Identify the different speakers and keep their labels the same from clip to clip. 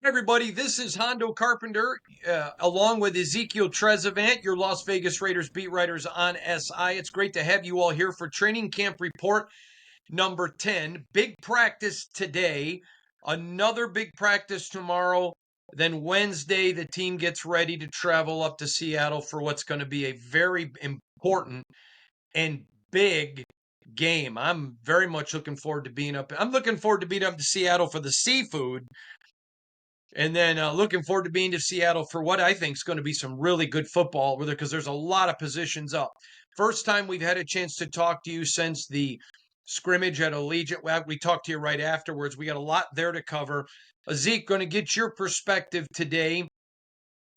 Speaker 1: Hey everybody, this is Hondo Carpenter, along with Ezekiel Trezevant, your Las Vegas Raiders beat writers on SI. It's great to have you all here for training camp report number 10. Big practice today, another big practice tomorrow. Then Wednesday, the team gets ready to travel up to Seattle for what's going to be a very important and big game. I'm very much looking forward to being up. I'm looking forward to being up to Seattle for the seafood, and then looking forward to being to Seattle for what I think is going to be some really good football with it, because there's a lot of positions up. First time we've had a chance to talk to you since the scrimmage at Allegiant. We talked to you right afterwards. We got a lot there to cover. Zeke, going to get your perspective today.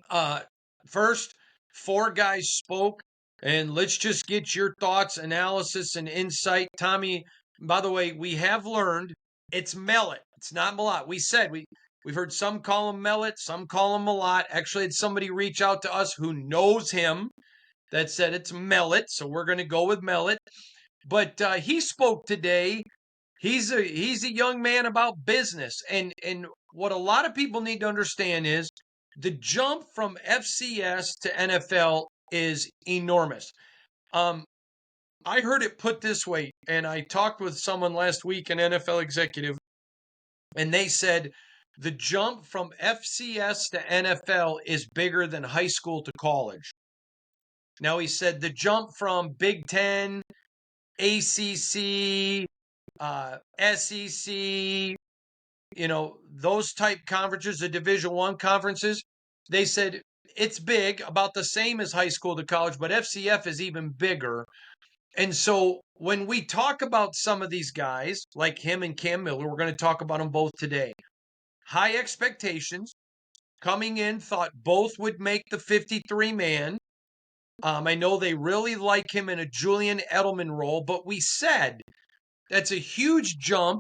Speaker 1: Uh, First, four guys spoke, and let's just get your thoughts, analysis, and insight. Tommy, by the way, we have learned it's Mellet. It's not Malott. We've heard some call him Mellet, some call him Malott. Actually, had somebody reach out to us who knows him that said it's Mellet, so we're going to go with Mellet. But he spoke today. He's a young man about business, and what a lot of people need to understand is the jump from FCS to NFL is enormous. Um, I heard it put this way, and I talked with someone last week, an NFL executive, and they said the jump from FCS to NFL is bigger than high school to college. Now, he said the jump from Big Ten, ACC, SEC, those type conferences, the Division I conferences, they said it's big, about the same as high school to college, but FCF is even bigger. And so when we talk about some of these guys, like him and Cam Miller, we're going to talk about them both today. High expectations. Coming in, thought both would make the 53-man. I know they really like him in a Julian Edelman role, but we said that's a huge jump,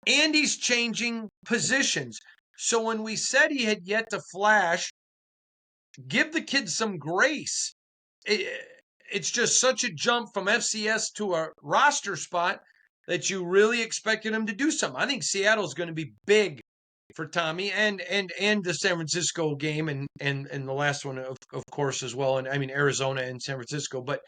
Speaker 1: and he's changing positions. So when we said he had yet to flash, give the kid some grace. It's just such a jump from FCS to a roster spot that you really expected him to do something. I think Seattle's going to be big for Tommy, and the San Francisco game, and the last one of course as well, and I mean Arizona and San Francisco. But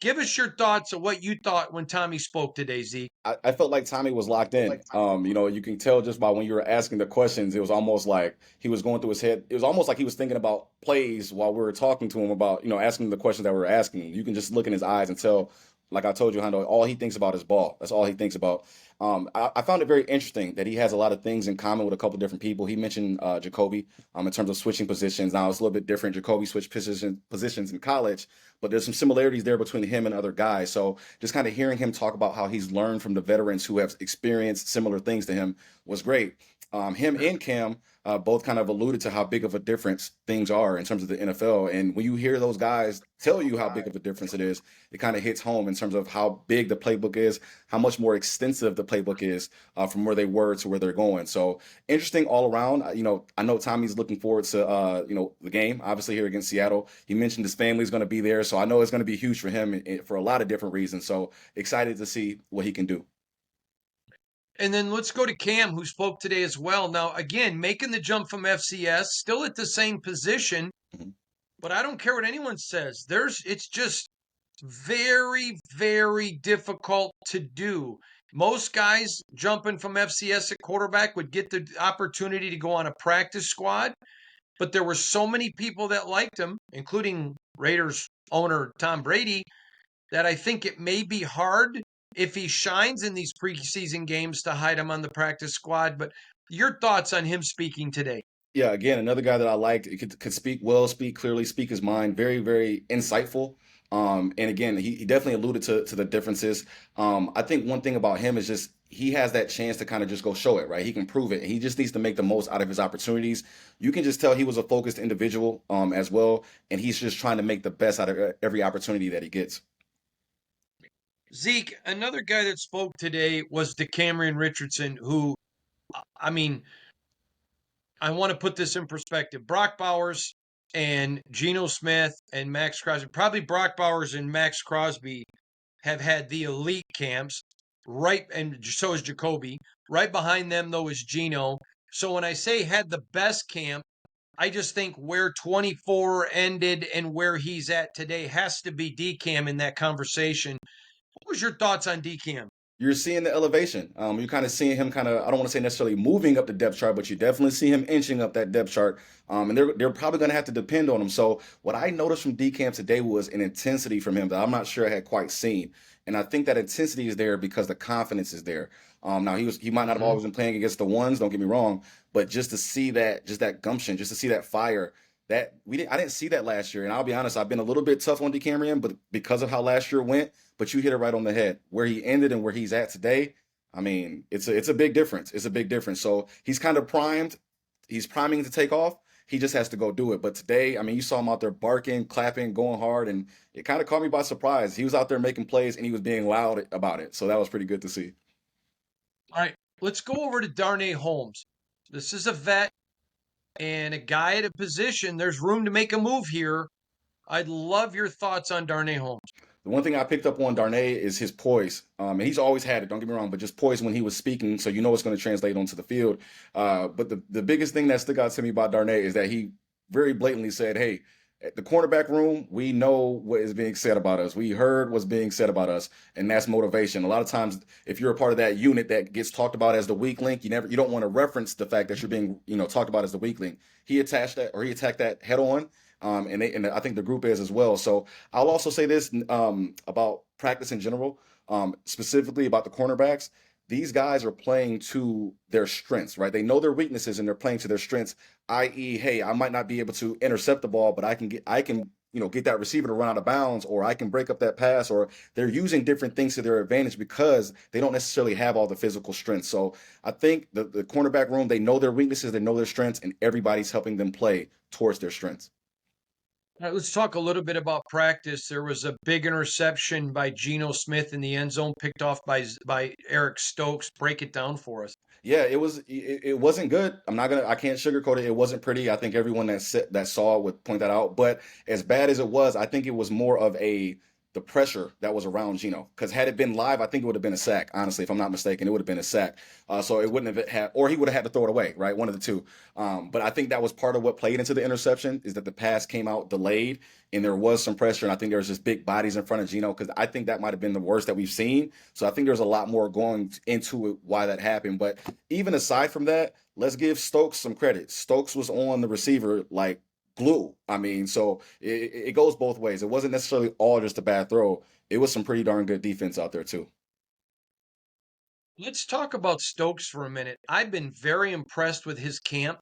Speaker 1: give us your thoughts of what you thought when Tommy spoke today, Zeke.
Speaker 2: I felt like Tommy was locked in. You can tell just by when you were asking the questions, it was almost like he was going through his head. It was almost like he was thinking about plays while we were talking to him about, asking the questions that we were asking. You can just look in his eyes and tell, like I told you, Hondo, all he thinks about is ball. That's all he thinks about. I found it very interesting that he has a lot of things in common with a couple different people. He mentioned Jacoby in terms of switching positions. Now it's a little bit different. Jacoby switched positions in college, but there's some similarities there between him and other guys. So just kind of hearing him talk about how he's learned from the veterans who have experienced similar things to him was great. Him and Cam both kind of alluded to how big of a difference things are in terms of the NFL. And when you hear those guys tell you how big of a difference it is, it kind of hits home in terms of how big the playbook is, how much more extensive the playbook is from where they were to where they're going. So interesting all around. I know Tommy's looking forward to the game, obviously here against Seattle. He mentioned his family's going to be there, so I know it's going to be huge for him for a lot of different reasons. So excited to see what he can do.
Speaker 1: And then let's go to Cam, who spoke today as well. Now, again, making the jump from FCS, still at the same position,
Speaker 2: Mhm.
Speaker 1: but I don't care what anyone says. It's just very, very difficult to do. Most guys jumping from FCS at quarterback would get the opportunity to go on a practice squad, but there were so many people that liked him, including Raiders owner Tom Brady, that I think it may be hard if he shines in these preseason games to hide him on the practice squad. But your thoughts on him speaking today?
Speaker 2: Yeah, again, another guy that I liked. He could speak well, speak clearly, speak his mind. Very, very insightful. And again, he definitely alluded to the differences. I think one thing about him is just he has that chance to kind of just go show it, right? He can prove it. He just needs to make the most out of his opportunities. You can just tell he was a focused individual as well, and he's just trying to make the best out of every opportunity that he gets.
Speaker 1: Zeke, another guy that spoke today was DeCamerion Richardson, who, I mean, I want to put this in perspective. Brock Bowers and Geno Smith and Max Crosby, probably Brock Bowers and Max Crosby, have had the elite camps, right, and so is Jacoby. Right behind them, though, is Geno. So when I say had the best camp, I just think where 24 ended and where he's at today has to be DCAM in that conversation. What was your thoughts on DCAM?
Speaker 2: You're seeing the elevation. You're kind of seeing him kind of, I don't want to say necessarily moving up the depth chart, but you definitely see him inching up that depth chart. And they're probably going to have to depend on him. So what I noticed from D Camp today was an intensity from him that I'm not sure I had quite seen. And I think that intensity is there because the confidence is there. Now he might not have
Speaker 1: Mm-hmm.
Speaker 2: always been playing against the ones, don't get me wrong, but just to see that, just that gumption, just to see that fire, I didn't see that last year. And I'll be honest, I've been a little bit tough on DeCamerion, but because of how last year went, but you hit it right on the head. Where he ended and where he's at today, I mean, it's a big difference. It's a big difference. So he's kind of primed. He's priming to take off. He just has to go do it. But today, I mean, you saw him out there barking, clapping, going hard, and it kind of caught me by surprise. He was out there making plays and he was being loud about it. So that was pretty good to see.
Speaker 1: All right, let's go over to Darnay Holmes. This is a vet and a guy at a position. There's room to make a move here. I'd love your thoughts on Darnay Holmes.
Speaker 2: The one thing I picked up on Darnay is his poise. And he's always had it, don't get me wrong, but just poise when he was speaking, so you know it's going to translate onto the field. But the biggest thing that stuck out to me about Darnay is that he very blatantly said, hey, at the cornerback room, we know what is being said about us. We heard what's being said about us, and that's motivation. A lot of times, if you're a part of that unit that gets talked about as the weak link, you don't want to reference the fact that you're being talked about as the weak link. He attacked that head on, and I think the group is as well. So I'll also say this about practice in general, specifically about the cornerbacks. These guys are playing to their strengths, right? They know their weaknesses and they're playing to their strengths, i.e., hey, I might not be able to intercept the ball, but I can get that receiver to run out of bounds, or I can break up that pass, or they're using different things to their advantage because they don't necessarily have all the physical strength. So I think the cornerback room, they know their weaknesses, they know their strengths, and everybody's helping them play towards their strengths.
Speaker 1: All right, let's talk a little bit about practice. There was a big interception by Geno Smith in the end zone, picked off by Eric Stokes. Break it down for us.
Speaker 2: Yeah, it wasn't good. I can't sugarcoat it. It wasn't pretty. I think everyone that saw it would point that out. But as bad as it was, I think it was more of the pressure that was around Gino. Because had it been live, I think it would have been a sack. Honestly, if I'm not mistaken, it would have been a sack. So it wouldn't have had, or he would have had to throw it away, right? One of the two. But I think that was part of what played into the interception is that the pass came out delayed and there was some pressure. And I think there was just big bodies in front of Gino because I think that might have been the worst that we've seen. So I think there's a lot more going into it, why that happened. But even aside from that, let's give Stokes some credit. Stokes was on the receiver like glue. I mean, so it goes both ways. It wasn't necessarily all just a bad throw. It was some pretty darn good defense out there too.
Speaker 1: Let's talk about Stokes for a minute. I've been very impressed with his camp.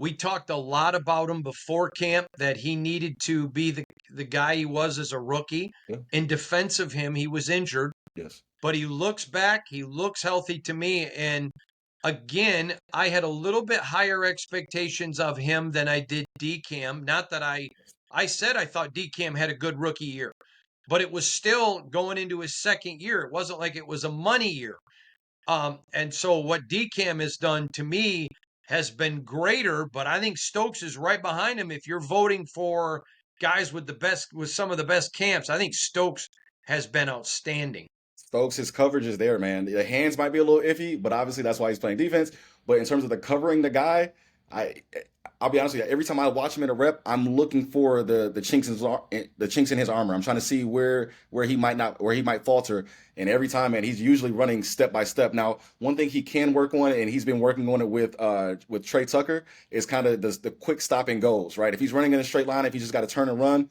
Speaker 1: We talked a lot about him before camp that he needed to be the guy he was as a rookie.
Speaker 2: Yeah.
Speaker 1: In defense of him, he was injured,
Speaker 2: Yes.
Speaker 1: but he looks back. He looks healthy to me. And again, I had a little bit higher expectations of him than I did DCAM. Not that I said I thought DCAM had a good rookie year, but it was still going into his second year. It wasn't like it was a money year. And so what DCAM has done to me has been greater, but I think Stokes is right behind him. If you're voting for guys with some of the best camps, I think Stokes has been outstanding.
Speaker 2: Stokes, his coverage is there, man. The hands might be a little iffy, but obviously that's why he's playing defense. But in terms of the covering the guy, I I'll be honest with you. Every time I watch him in a rep, I'm looking for the chinks in his armor. I'm trying to see where he might falter. And every time, man, he's usually running step by step. Now, one thing he can work on, and he's been working on it with Trey Tucker, is kind of the quick stop and goes. Right, if he's running in a straight line, if he's just got to turn and run,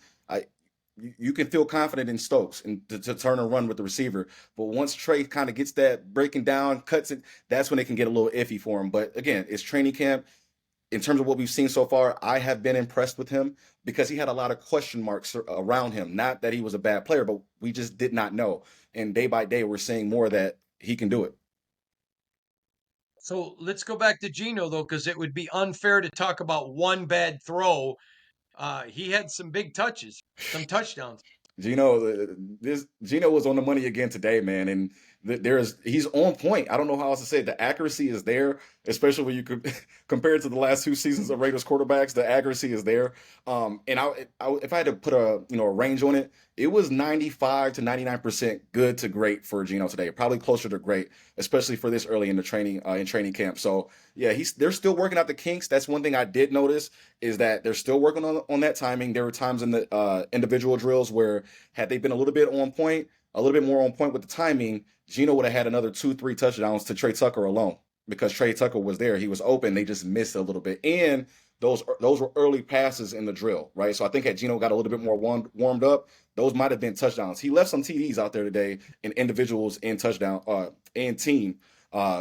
Speaker 2: you can feel confident in Stokes and to turn and run with the receiver. But once Trey kind of gets that breaking down, cuts it, that's when it can get a little iffy for him. But again, it's training camp. In terms of what we've seen so far, I have been impressed with him because he had a lot of question marks around him. Not that he was a bad player, but we just did not know. And day by day, we're seeing more that he can do it.
Speaker 1: So let's go back to Gino though, because it would be unfair to talk about one bad throw. He had some big touches, some touchdowns.
Speaker 2: Gino was on the money again today, man. And He's on point. I don't know how else to say it. The accuracy is there, especially when you could compare it to the last 2 seasons of Raiders quarterbacks. The accuracy is there. And if I had to put a range on it, it was 95 to 99% good to great for Geno today. Probably closer to great, especially for this early in the training camp. So yeah, they're still working out the kinks. That's one thing I did notice is that they're still working on that timing. There were times in the individual drills where had they been a little bit on point, a little bit more on point with the timing, Geno would have had another 2-3 touchdowns to Trey Tucker alone because Trey Tucker was there. He was open. They just missed a little bit. And those were early passes in the drill, right? So I think had Geno got a little bit more warmed up, those might have been touchdowns. He left some TDs out there today in individuals and touchdown and team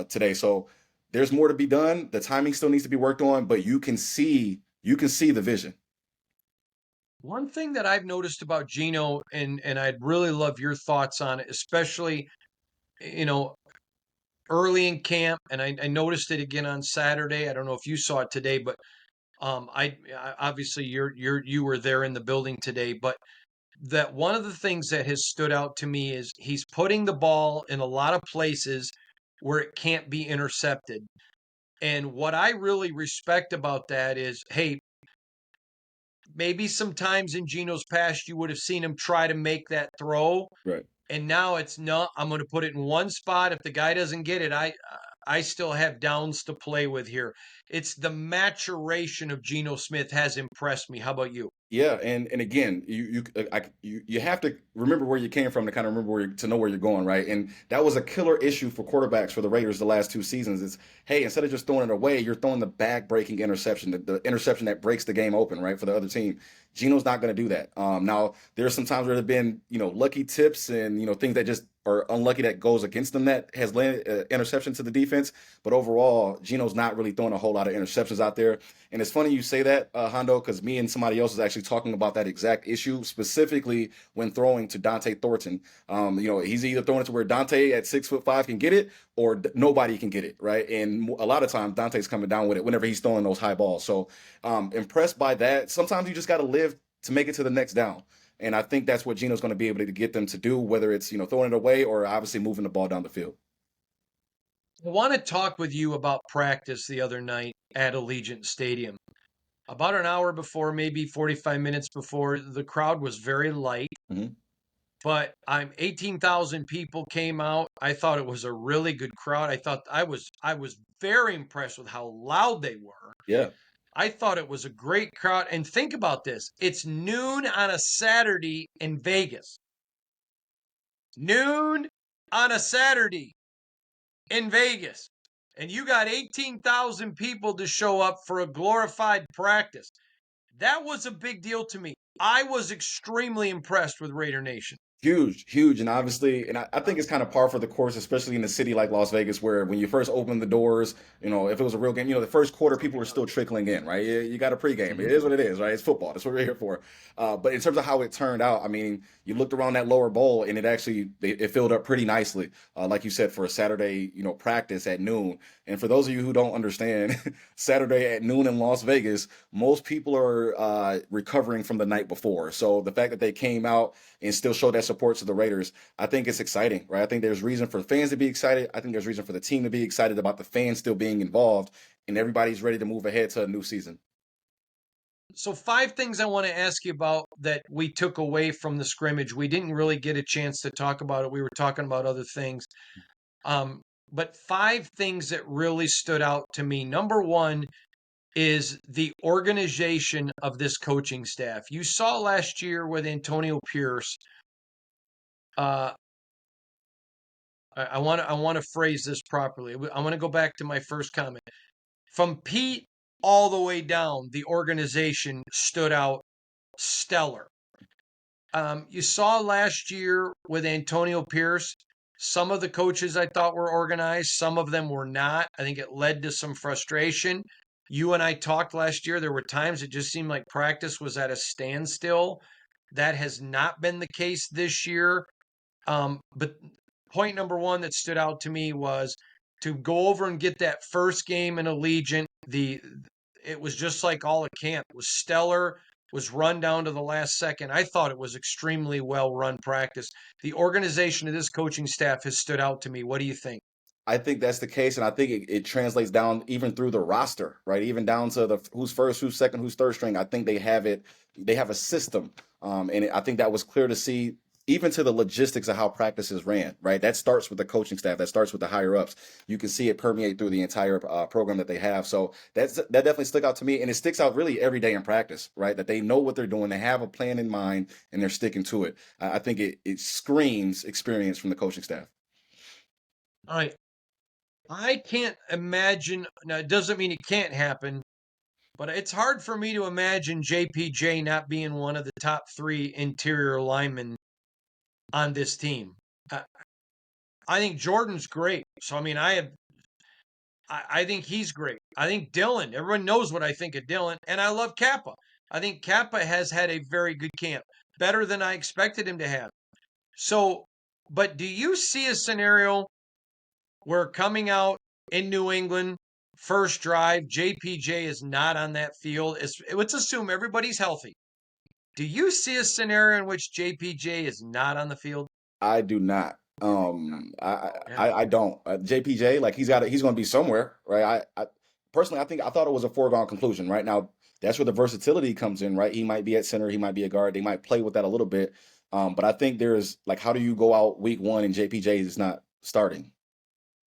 Speaker 2: today. So there's more to be done. The timing still needs to be worked on, but you can see the vision.
Speaker 1: One thing that I've noticed about Geno, and I'd really love your thoughts on it, especially, early in camp, and I noticed it again on Saturday. I don't know if you saw it today, but obviously you were there in the building today, but that one of the things that has stood out to me is he's putting the ball in a lot of places where it can't be intercepted. And what I really respect about that is, hey, maybe sometimes in Geno's past you would have seen him try to make that throw,
Speaker 2: Right.
Speaker 1: and now it's not. I'm going to put it in one spot. If the guy doesn't get it, I still have downs to play with here. It's the maturation of Geno Smith has impressed me. How about you?
Speaker 2: Yeah, and again, you have to remember where you came from to kind of remember to know where you're going, right? And that was a killer issue for quarterbacks for the Raiders the last 2 seasons. Is hey, instead of just throwing it away, you're throwing the back-breaking interception, the interception that breaks the game open, right, for the other team. Geno's not going to do that. Now there's some times where there've been lucky tips and things that just are unlucky that goes against them that has landed interception to the defense. But overall, Geno's not really throwing a whole lot of interceptions out there. And it's funny you say that, Hondo, because me and somebody else was actually talking about that exact issue, specifically when throwing to Dante Thornton. He's either throwing it to where Dante at 6'5" can get it, or nobody can get it, right? And a lot of times Dante's coming down with it whenever he's throwing those high balls. So impressed by that. Sometimes you just got to live to make it to the next down. And I think that's what Geno's going to be able to get them to do, whether it's throwing it away or obviously moving the ball down the field.
Speaker 1: I want to talk with you about practice the other night at Allegiant Stadium. About an hour before, maybe 45 minutes before, the crowd was very light.
Speaker 2: Mm-hmm.
Speaker 1: But 18,000 people came out. I thought it was a really good crowd. I was very impressed with how loud they were.
Speaker 2: Yeah.
Speaker 1: I thought it was a great crowd. And think about this. It's noon on a Saturday in Vegas. Noon on a Saturday in Vegas. And you got 18,000 people to show up for a glorified practice. That was a big deal to me. I was extremely impressed with Raider Nation.
Speaker 2: Huge. And obviously, and I think it's kind of par for the course, especially in a city like Las Vegas, where when you first open the doors, if it was a real game, the first quarter, people are still trickling in, right? You got a pregame. It is what it is, right? It's football. That's what we're here for. But in terms of how it turned out, I mean, you looked around that lower bowl and it filled up pretty nicely, like you said, for a Saturday, practice at noon. And for those of you who don't understand, Saturday at noon in Las Vegas, most people are recovering from the night before. So the fact that they came out and still showed that support to the Raiders, I think it's exciting, right? I think there's reason for fans to be excited. I think there's reason for the team to be excited about the fans still being involved, and everybody's ready to move ahead to a new season.
Speaker 1: So 5 things I want to ask you about that we took away from the scrimmage. We didn't really get a chance to talk about it. We were talking about other things. But 5 things that really stood out to me. Number 1 is the organization of this coaching staff. You saw last year with Antonio Pierce. I want to phrase this properly. I want to go back to my first comment. From Pete all the way down, the organization stood out stellar. You saw last year with Antonio Pierce, some of the coaches I thought were organized, some of them were not. I think it led to some frustration. You and I talked last year. There were times it just seemed like practice was at a standstill. That has not been the case this year. But point number 1 that stood out to me was to go over and get that first game in Allegiant. It was just like all of camp. It was stellar. was run down to the last second. I thought it was extremely well run practice. The organization of this coaching staff has stood out to me. What do you think?
Speaker 2: I think that's the case, and I think it translates down even through the roster, right? Even down to the who's first, who's second, who's third string. I think they have it. They have a system, I think that was clear to see, even to the logistics of how practices ran. Right, that starts with the coaching staff. That starts with the higher ups. You can see it permeate through the entire program that they have. So that definitely stuck out to me, and it sticks out really every day in practice. Right, that they know what they're doing. They have a plan in mind, and they're sticking to it. I think it screams experience from the coaching staff.
Speaker 1: All right. I can't imagine. Now, it doesn't mean it can't happen, but it's hard for me to imagine JPJ not being one of the top three interior linemen on this team. I, I think Jordan's great. So, I mean, I think he's great. I think Dylan, everyone knows what I think of Dylan, and I love Kappa. I think Kappa has had a very good camp, better than I expected him to have. So, but do you see a scenario where coming out in New England, first drive, JPJ is not on that field? Let's assume everybody's healthy. Do you see a scenario in which JPJ is not on the field?
Speaker 2: I do not.
Speaker 1: Yeah.
Speaker 2: I don't. JPJ, like he's going to be somewhere, right? I personally, I thought it was a foregone conclusion. Right now, that's where the versatility comes in, right? He might be at center, he might be a guard. They might play with that a little bit, but I think there's like, how do you go out week one and JPJ is not starting?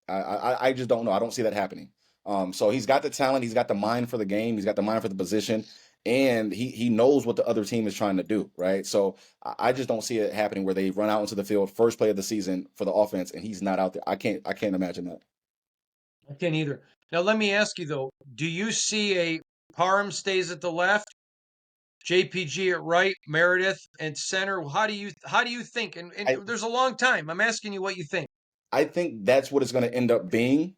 Speaker 2: I just don't know. I don't see that happening. So he's got the talent, he's got the mind for the game, he's got the mind for the position, and he knows what the other team is trying to do, right? So I just don't see it happening where they run out into the field first play of the season for the offense and he's not out there. I can't imagine that.
Speaker 1: I can't either. Now, let me ask you though, do you see a Parham stays at the left, JPG at right, Meredith at center? How do you think? And
Speaker 2: I
Speaker 1: there's a long time. I'm asking you what you think.
Speaker 2: I think that's what it's going to end up being.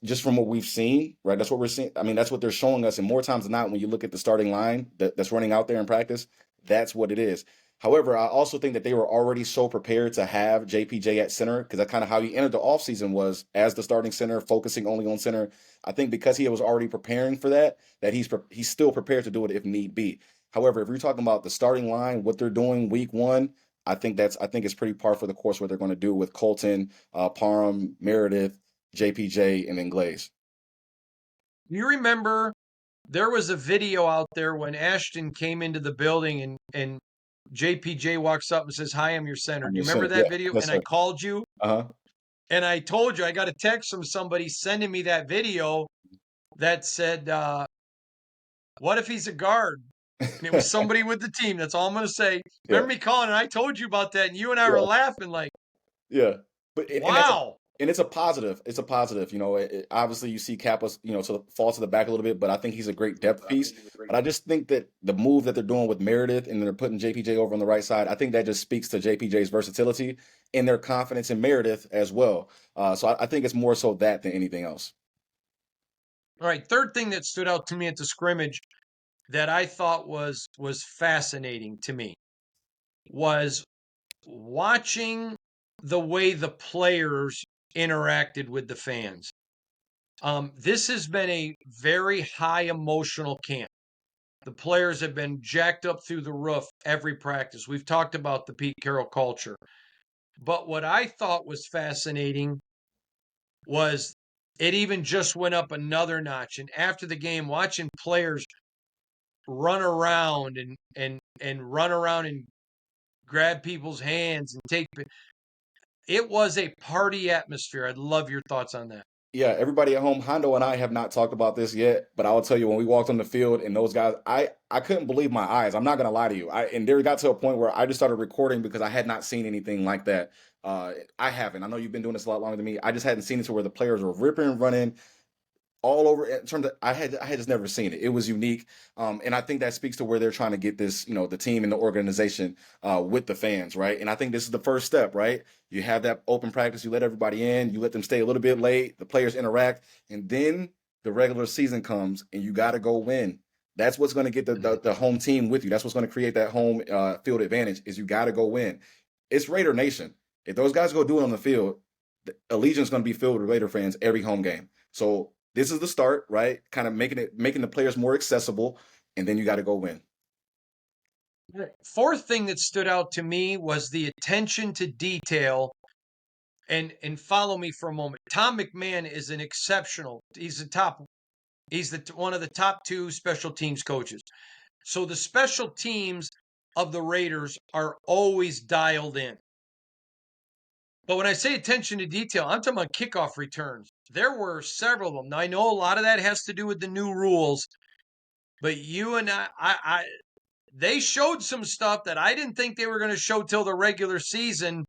Speaker 2: Just from what we've seen, right? That's what we're seeing. I mean, that's what they're showing us. And more times than not, when you look at the starting line that's running out there in practice, that's what it is. However, I also think that they were already so prepared to have JPJ at center because that's kind of how he entered the offseason was as the starting center, focusing only on center. I think because he was already preparing for that, that he's still prepared to do it if need be. However, if you're talking about the starting line, what they're doing week one, I think it's pretty par for the course what they're going to do with Colton, Parham, Meredith, JPJ, and then Glaze.
Speaker 1: You remember there was a video out there when Ashton came into the building and JPJ walks up and says, "Hi, I'm your center."
Speaker 2: I'm
Speaker 1: Do you
Speaker 2: your
Speaker 1: remember
Speaker 2: center.
Speaker 1: that
Speaker 2: Yeah,
Speaker 1: video?
Speaker 2: yes,
Speaker 1: And I
Speaker 2: sir.
Speaker 1: called you
Speaker 2: Uh-huh.
Speaker 1: and I told you I got a text from somebody sending me that video that said, "What if he's a guard?" And it was somebody with the team. That's all I'm going to say.
Speaker 2: Yeah,
Speaker 1: Remember me calling and I told you about that, and you and I were
Speaker 2: yeah.
Speaker 1: laughing like,
Speaker 2: Yeah, but
Speaker 1: "Wow."
Speaker 2: it's a positive. It's a positive. Obviously you see Kappa's, fall to the back a little bit, but I think he's a great depth piece. But I just think that the move that they're doing with Meredith and they're putting JPJ over on the right side, I think that just speaks to JPJ's versatility and their confidence in Meredith as well. So I think it's more so that than anything else.
Speaker 1: All right, third thing that stood out to me at the scrimmage that I thought was fascinating to me was watching the way the players interacted with the fans. This has been a very high emotional camp. The players have been jacked up through the roof every practice. We've talked about the Pete Carroll culture. But what I thought was fascinating was it even just went up another notch. And after the game, watching players run around and run around and grab people's hands and take it was a party atmosphere. I'd love your thoughts on that.
Speaker 2: Yeah, everybody at home, Hondo and I have not talked about this yet, but I will tell you when we walked on the field and those guys, I couldn't believe my eyes. I'm not gonna lie to you. And there got to a point where I just started recording because I had not seen anything like that. I haven't. I know you've been doing this a lot longer than me. I just hadn't seen it to where the players were ripping and running all over in terms of I had just never seen it. It was unique, and I think that speaks to where they're trying to get this, the team and the organization with the fans, right? And I think this is the first step, right? You have that open practice, you let everybody in, you let them stay a little bit late, the players interact, and then the regular season comes, and you got to go win. That's what's going to get the home team with you. That's what's going to create that home field advantage. Is you got to go win. It's Raider Nation. If those guys go do it on the field, the Allegiant's going to be filled with Raider fans every home game. So this is the start, right? Kind of making the players more accessible, and then you got to go win.
Speaker 1: Fourth thing that stood out to me was the attention to detail. And follow me for a moment. Tom McMahon is an exceptional. He's one of the top two special teams coaches. So the special teams of the Raiders are always dialed in. But when I say attention to detail, I'm talking about kickoff returns. There were several of them. Now, I know a lot of that has to do with the new rules, but you and they showed some stuff that I didn't think they were going to show till the regular season,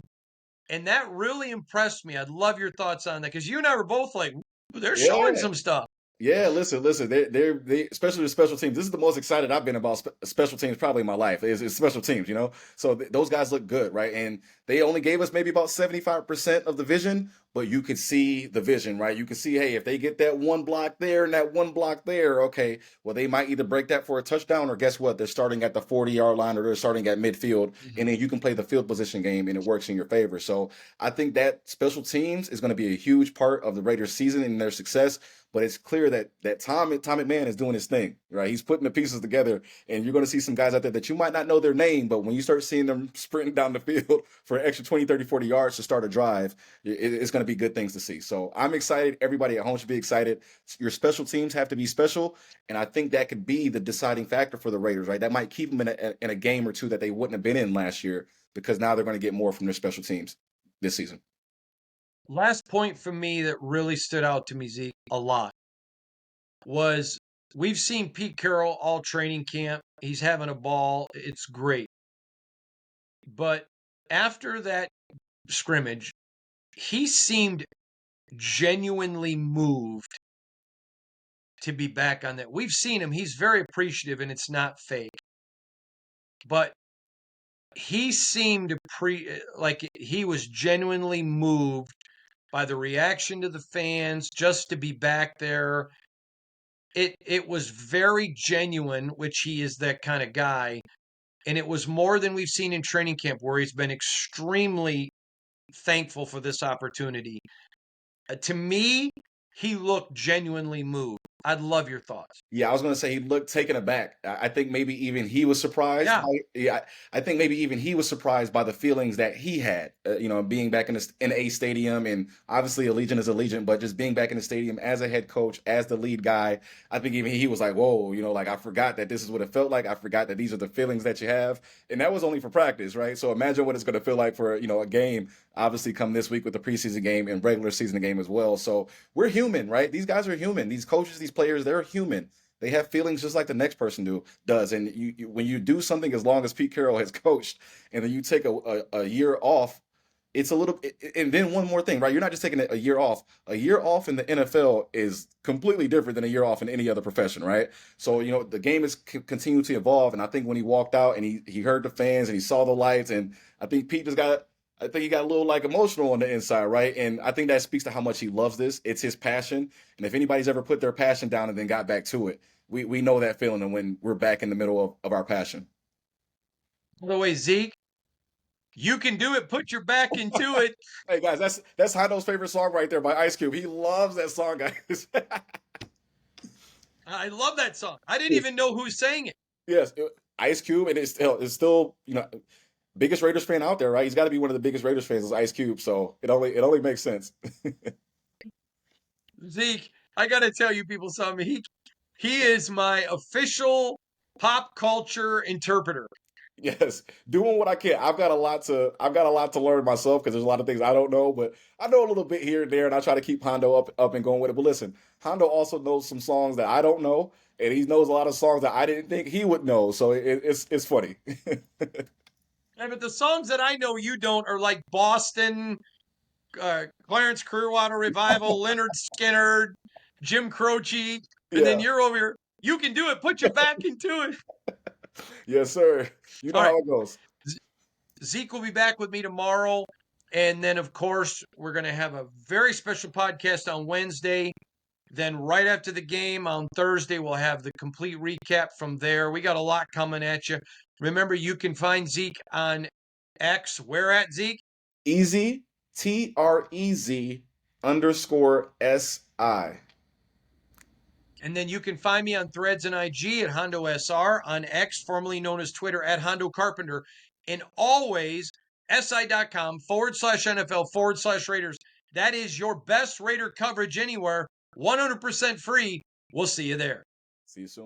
Speaker 1: and that really impressed me. I'd love your thoughts on that because you and I were both like, they're showing
Speaker 2: Yeah.
Speaker 1: some stuff.
Speaker 2: Yeah, listen. They especially the special teams. This is the most excited I've been about special teams probably in my life. Is special teams, you know. So those guys look good, right? And they only gave us maybe about 75% of the vision, but you could see the vision, right? You can see, hey, if they get that one block there and that one block there, okay, well they might either break that for a touchdown or guess what? They're starting at the 40-yard line or they're starting at midfield, and then you can play the field position game and it works in your favor. So I think that special teams is going to be a huge part of the Raiders' season and their success. But it's clear that Tom McMahon is doing his thing, right? He's putting the pieces together, and you're going to see some guys out there that you might not know their name, but when you start seeing them sprinting down the field for an extra 20, 30, 40 yards to start a drive, it's going to be good things to see. So I'm excited. Everybody at home should be excited. Your special teams have to be special, and I think that could be the deciding factor for the Raiders, right? That might keep them in a game or two that they wouldn't have been in last year because now they're going to get more from their special teams this season.
Speaker 1: Last point for me that really stood out to me, Zeke, a lot was we've seen Pete Carroll all training camp. He's having a ball. It's great. But after that scrimmage, he seemed genuinely moved to be back on that. We've seen him. He's very appreciative and it's not fake. But he seemed like he was genuinely moved by the reaction to the fans just to be back there. It was very genuine, which he is that kind of guy, and it was more than we've seen in training camp where he's been extremely thankful for this opportunity. To me, he looked genuinely moved. I'd love your thoughts.
Speaker 2: Yeah, I was going to say he looked taken aback. I think maybe even he was surprised.
Speaker 1: Yeah.
Speaker 2: I think maybe even he was surprised by the feelings that he had, being back in a stadium, and obviously Allegiant is Allegiant, but just being back in the stadium as a head coach, as the lead guy, I think even he was like, whoa, like I forgot that this is what it felt like. I forgot that these are the feelings that you have. And that was only for practice, right? So imagine what it's going to feel like for, a game, obviously come this week with the preseason game and regular season game as well. So we're human, right? These guys are human. These coaches, these players, they're human. They have feelings just like the next person does. And when you do something as long as Pete Carroll has coached, and then you take a year off, it's a little. And then one more thing, right? You're not just taking a year off. A year off in the NFL is completely different than a year off in any other profession, right? So the game is continuing to evolve. And I think when he walked out and he heard the fans and he saw the lights, and I think Pete I think he got a little emotional on the inside, right? And I think that speaks to how much he loves this. It's his passion. And if anybody's ever put their passion down and then got back to it, we know that feeling and when we're back in the middle of our passion.
Speaker 1: By the way, Zeke, you can do it. Put your back into it.
Speaker 2: Hey, guys, that's Hondo's favorite song right there by Ice Cube. He loves that song, guys.
Speaker 1: I love that song. I didn't even know who sang it.
Speaker 2: Yes, Ice Cube, and it's still biggest Raiders fan out there, right? He's got to be one of the biggest Raiders fans is Ice Cube, so it only makes sense.
Speaker 1: Zeke, I got to tell you people something. He is my official pop culture interpreter.
Speaker 2: Yes, doing what I can. I've got a lot to learn myself because there's a lot of things I don't know, but I know a little bit here and there, and I try to keep Hondo up and going with it. But listen, Hondo also knows some songs that I don't know, and he knows a lot of songs that I didn't think he would know. So it's funny.
Speaker 1: Yeah, but the songs that I know you don't are like Boston, Clarence Clearwater Revival, Leonard Skinner, Jim Croce, and then you're over here. You can do it. Put your back into it.
Speaker 2: Yes, sir. You know how it goes.
Speaker 1: Zeke will be back with me tomorrow. And then, of course, we're going to have a very special podcast on Wednesday. Then right after the game on Thursday, we'll have the complete recap from there. We got a lot coming at you. Remember, you can find Zeke on X. Where at, Zeke?
Speaker 2: Easy, TREZ _SI.
Speaker 1: And then you can find me on Threads and IG at Hondo SR, on X, formerly known as Twitter, at Hondo Carpenter, and always SI.com/NFL/Raiders. That is your best Raider coverage anywhere, 100% free. We'll see you there.
Speaker 2: See you soon.